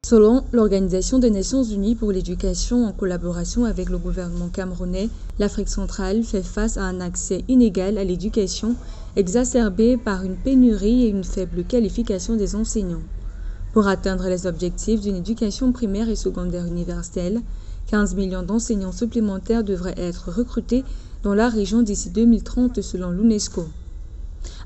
Selon l'Organisation des Nations Unies pour l'éducation en collaboration avec le gouvernement camerounais, l'Afrique centrale fait face à un accès inégal à l'éducation exacerbé par une pénurie et une faible qualification des enseignants. Pour atteindre les objectifs d'une éducation primaire et secondaire universelle, 15 millions d'enseignants supplémentaires devraient être recrutés dans la région d'ici 2030 selon l'UNESCO.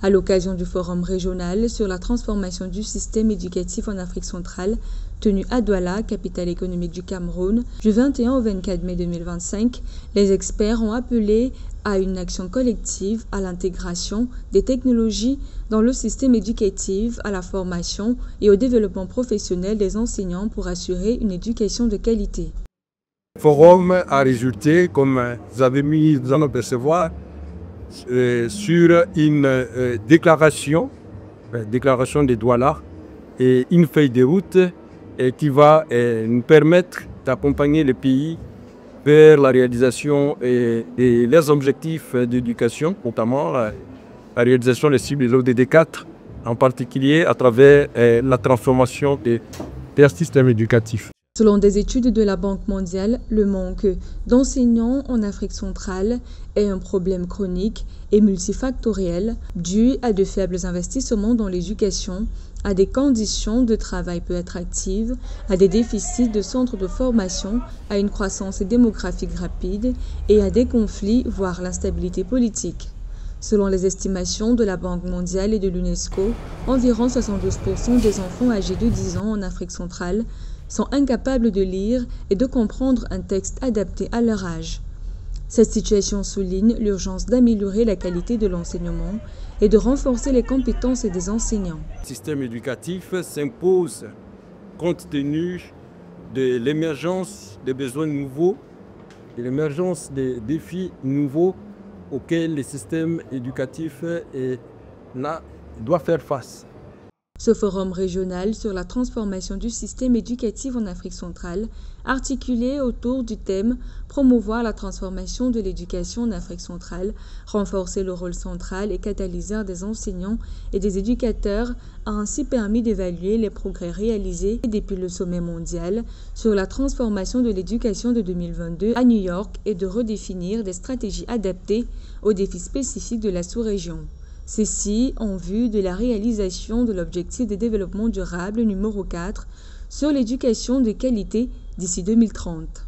À l'occasion du forum régional sur la transformation du système éducatif en Afrique centrale, tenu à Douala, capitale économique du Cameroun, du 21 au 24 mai 2025, les experts ont appelé à une action collective, à l'intégration des technologies dans le système éducatif, à la formation et au développement professionnel des enseignants pour assurer une éducation de qualité. Le forum a résulté, comme vous avez mis à apercevoir, sur une déclaration de Douala et une feuille de route qui va nous permettre d'accompagner le pays vers la réalisation de leurs objectifs d'éducation, notamment la réalisation des cibles de l'ODD 4, en particulier à travers la transformation des systèmes éducatifs. Selon des études de la Banque mondiale, le manque d'enseignants en Afrique centrale est un problème chronique et multifactoriel dû à de faibles investissements dans l'éducation, à des conditions de travail peu attractives, à des déficits de centres de formation, à une croissance démographique rapide et à des conflits, voire l'instabilité politique. Selon les estimations de la Banque mondiale et de l'UNESCO, environ 72% des enfants âgés de 10 ans en Afrique centrale sont incapables de lire et de comprendre un texte adapté à leur âge. Cette situation souligne l'urgence d'améliorer la qualité de l'enseignement et de renforcer les compétences des enseignants. Le système éducatif s'impose compte tenu de l'émergence des besoins nouveaux, de l'émergence des défis nouveaux auxquels le système éducatif doit faire face. Ce forum régional sur la transformation du système éducatif en Afrique centrale, articulé autour du thème « Promouvoir la transformation de l'éducation en Afrique centrale, renforcer le rôle central et catalyseur des enseignants et des éducateurs », a ainsi permis d'évaluer les progrès réalisés depuis le sommet mondial sur la transformation de l'éducation de 2022 à New York et de redéfinir des stratégies adaptées aux défis spécifiques de la sous-région. Ceci en vue de la réalisation de l'objectif de développement durable numéro 4 sur l'éducation de qualité d'ici 2030.